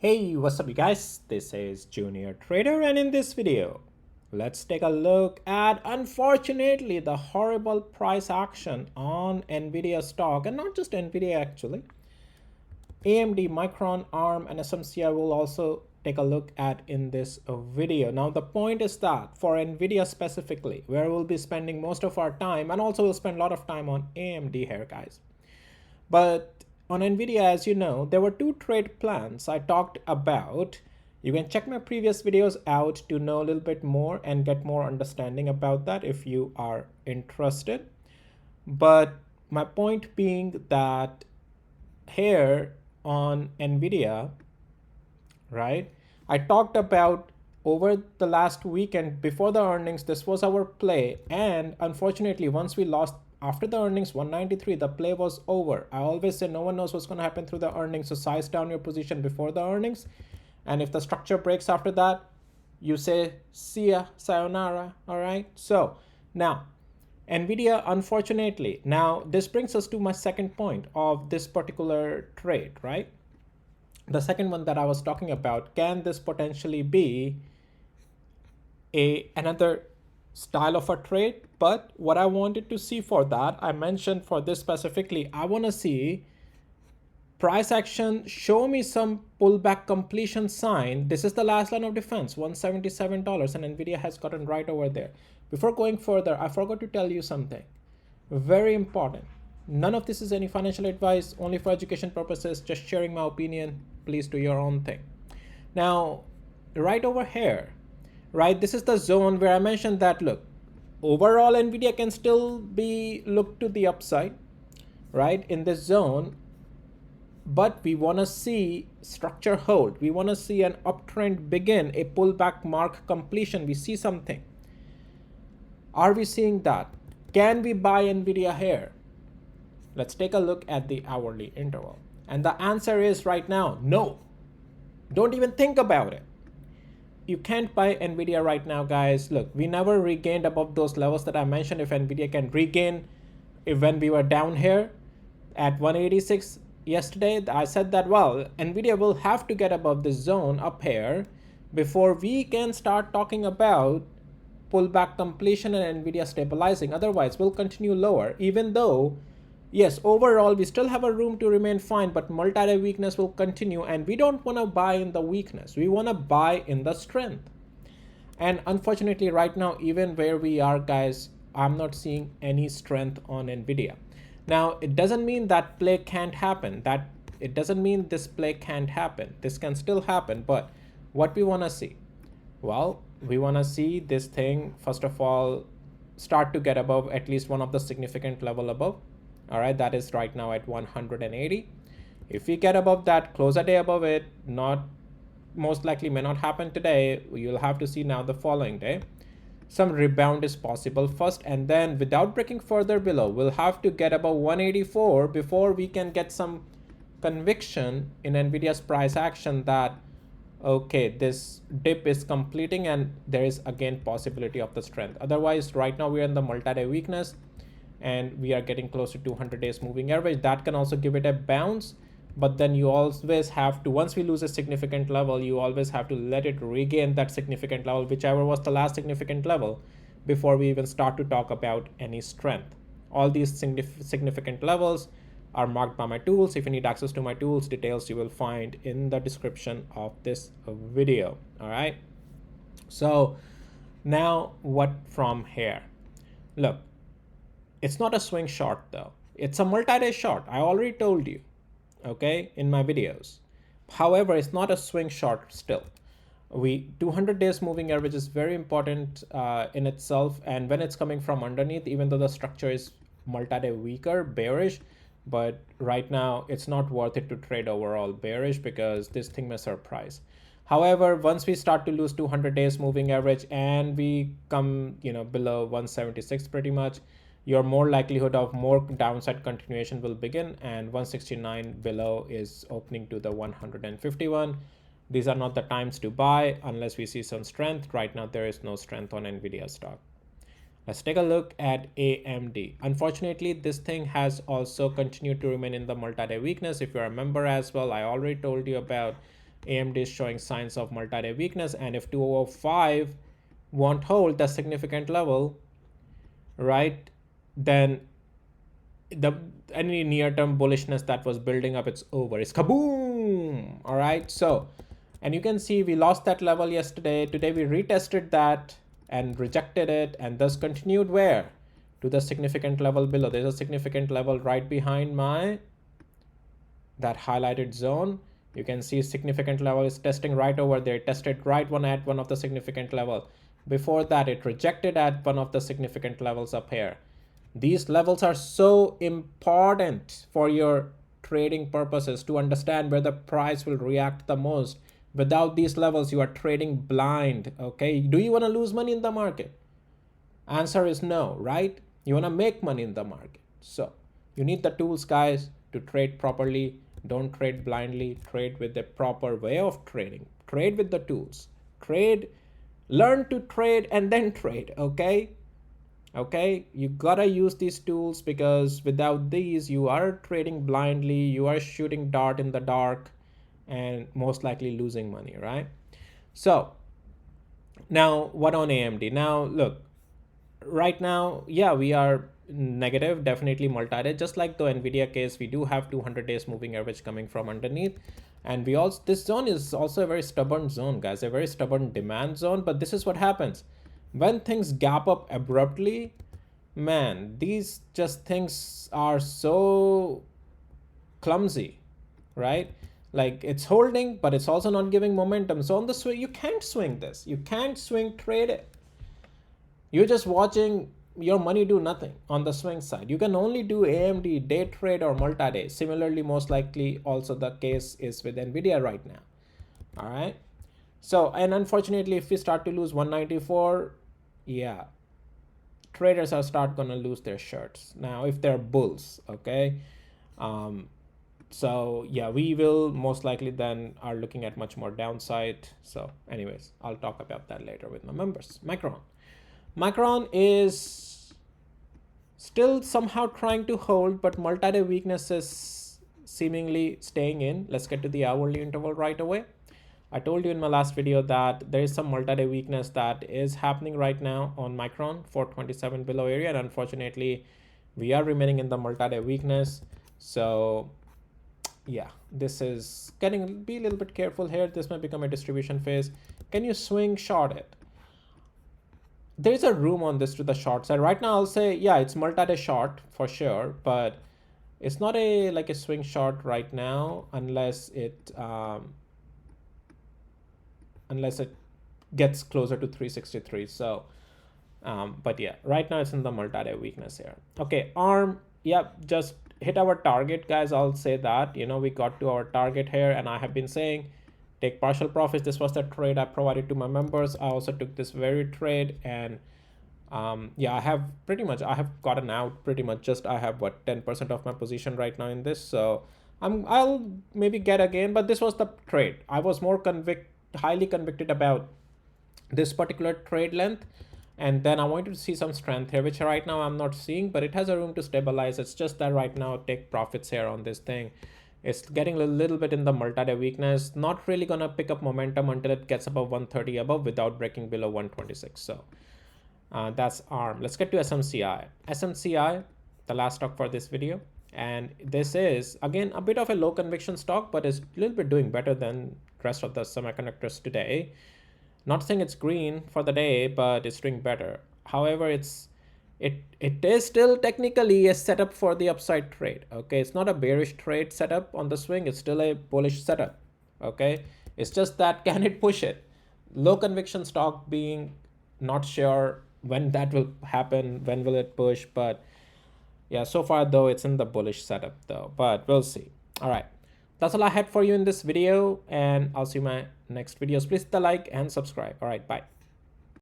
Hey, what's up you guys? This is Junior Trader, and in this video, let's take a look at, unfortunately, the horrible price action on Nvidia stock, and not just Nvidia actually. AMD, Micron, ARM, and SMCI will also take a look at in this video. Now, the point is that for Nvidia specifically, where we'll be spending most of our time, and also we'll spend a lot of time on AMD here, guys. But on Nvidia, as you know, there were two trade plans I talked about. You can check my previous videos out to know a little bit more and get more understanding about that if you are interested. But my point being that here on Nvidia, right, I talked about over the last weekend before the earnings, this was our play. And unfortunately, once we lost after the earnings 193, the play was over. I always say no one knows what's going to happen through the earnings, so size down your position before the earnings, and if the structure breaks after that, you say see ya, sayonara. All right, so now Nvidia, unfortunately, now this brings us to my second point of this particular trade, right? The second one that I was talking about, can this potentially be another style of a trade? But what I wanted to see for that, I mentioned for this specifically, I want to see price action show me some pullback completion sign. This is the last line of defense, $177, and Nvidia has gotten right over there. Before going further, I forgot to tell you something very important. None of this is any financial advice, only for education purposes, just sharing my opinion. Please do your own thing. Now, right over here, right, this is the zone where I mentioned that, look, overall Nvidia can still be looked to the upside, right, in this zone, but we want to see structure hold. We want to see an uptrend begin, a pullback mark completion. We see something. Are we seeing that? Can we buy Nvidia here? Let's take a look at the hourly interval. And the answer is right now, no. Don't even think about it. You can't buy Nvidia right now, guys. Look, we never regained above those levels that I mentioned. If Nvidia can regain, when we were down here at 186 yesterday, I said that, well, Nvidia will have to get above this zone up here before we can start talking about pullback completion and Nvidia stabilizing. Otherwise, we'll continue lower, even though, yes, overall, we still have a room to remain fine, but multi-day weakness will continue, and we don't want to buy in the weakness. We want to buy in the strength. And unfortunately, right now, even where we are, guys, I'm not seeing any strength on Nvidia. Now, it doesn't mean that play can't happen. It doesn't mean this play can't happen. This can still happen, but what we want to see? Well, we want to see this thing, first of all, start to get above at least one of the significant level above. All right, that is right now at 180. If we get above that, close a day above it, not most likely may not happen today. You'll have to see now the following day. Some rebound is possible first, and then without breaking further below, we'll have to get above 184 before we can get some conviction in Nvidia's price action that, okay, this dip is completing and there is again possibility of the strength. Otherwise, right now we are in the multi-day weakness and we are getting close to 200 days moving average. That can also give it a bounce, but then you always have to, once we lose a significant level, you always have to let it regain that significant level, whichever was the last significant level, before we even start to talk about any strength. All these significant levels are marked by my tools. If you need access to my tools, details you will find in the description of this video. All right, so now what from here? Look, it's not a swing short though, it's a multi-day short. I already told you, okay, in my videos. However, it's not a swing short still. 200 days moving average is very important in itself, and when it's coming from underneath, even though the structure is multi-day weaker, bearish, but right now it's not worth it to trade overall bearish because this thing may surprise. However, once we start to lose 200 days moving average and we come, below 176 pretty much, your more likelihood of more downside continuation will begin, and 169 below is opening to the 151. These are not the times to buy unless we see some strength. Right now there is no strength on Nvidia stock. Let's take a look at AMD. Unfortunately, this thing has also continued to remain in the multi-day weakness. If you remember as well, I already told you about AMD is showing signs of multi-day weakness, and if 205 won't hold the significant level, right, then the any near-term bullishness that was building up, it's over. It's kaboom. All right, so, and you can see we lost that level yesterday. Today we retested that and rejected it, and thus continued where? To the significant level below. There's a significant level right behind my that highlighted zone. You can see significant level is testing right over there. It tested right at one of the significant level. Before that, it rejected at one of the significant levels up here. These levels are so important for your trading purposes to understand where the price will react the most. Without these levels, you are trading blind. Okay, do you want to lose money in the market? Answer is no, right? You want to make money in the market. So you need the tools, guys, to trade properly. Don't trade blindly. Trade with the proper way of trading. Trade with the tools. Trade, learn to trade and then trade. Okay, you gotta use these tools, because without these you are trading blindly, you are shooting dart in the dark, and most likely losing money, right? So now what on AMD? Now look, right now, yeah, we are negative, definitely multi-day. Just like the Nvidia case, we do have 200 days moving average coming from underneath, and we also, this zone is also a very stubborn zone, guys, a very stubborn demand zone. But this is what happens when things gap up abruptly. Man, these just things are so clumsy, right? Like, it's holding, but it's also not giving momentum. So on the swing, you can't swing this, you can't swing trade it. You're just watching your money do nothing on the swing side. You can only do AMD day trade or multi-day. Similarly, most likely also the case is with Nvidia right now. All right, so, and unfortunately, if we start to lose 194, yeah, traders are start gonna lose their shirts now if they're bulls. Okay, so yeah, we will most likely then are looking at much more downside. So anyways, I'll talk about that later with my members. Micron is still somehow trying to hold, but multi-day weakness is seemingly staying in. Let's get to the hourly interval right away. I told you in my last video that there is some multi-day weakness that is happening right now on Micron, 427 below area, and unfortunately we are remaining in the multi-day weakness. So yeah, this is getting, be a little bit careful here. This might become a distribution phase. Can you swing short it? There's a room on this to the short side right now. I'll say, yeah, it's multi-day short for sure, but it's not a like a swing short right now unless it gets closer to 363. So but yeah, right now it's in the multi-day weakness here. Okay, ARM, yeah, just hit our target, guys. I'll say that, you know, we got to our target here, and I have been saying take partial profits. This was the trade I provided to my members. I also took this very trade, and yeah, I have gotten out pretty much. Just I have what, 10% of my position right now in this, so I'll maybe get again, but this was the trade. I was more highly convicted about this particular trade length, and then I wanted to see some strength here, which right now I'm not seeing, but it has a room to stabilize. It's just that right now take profits here on this thing. It's getting a little bit in the multi-day weakness, not really gonna pick up momentum until it gets above 130 above without breaking below 126. So that's ARM. Let's get to SMCI. SMCI, the last stock for this video, and this is again a bit of a low conviction stock, but it's a little bit doing better than rest of the semiconductors today. Not saying it's green for the day, but it's doing better. However, it is still technically a setup for the upside trade. Okay, it's not a bearish trade setup on the swing, it's still a bullish setup. Okay, it's just that can it push it? Low conviction stock, being not sure when that will happen, when will it push, but yeah, so far though it's in the bullish setup though, but we'll see. All right, that's all I had for you in this video, and I'll see you in my next videos. Please hit the like and subscribe. All right, bye.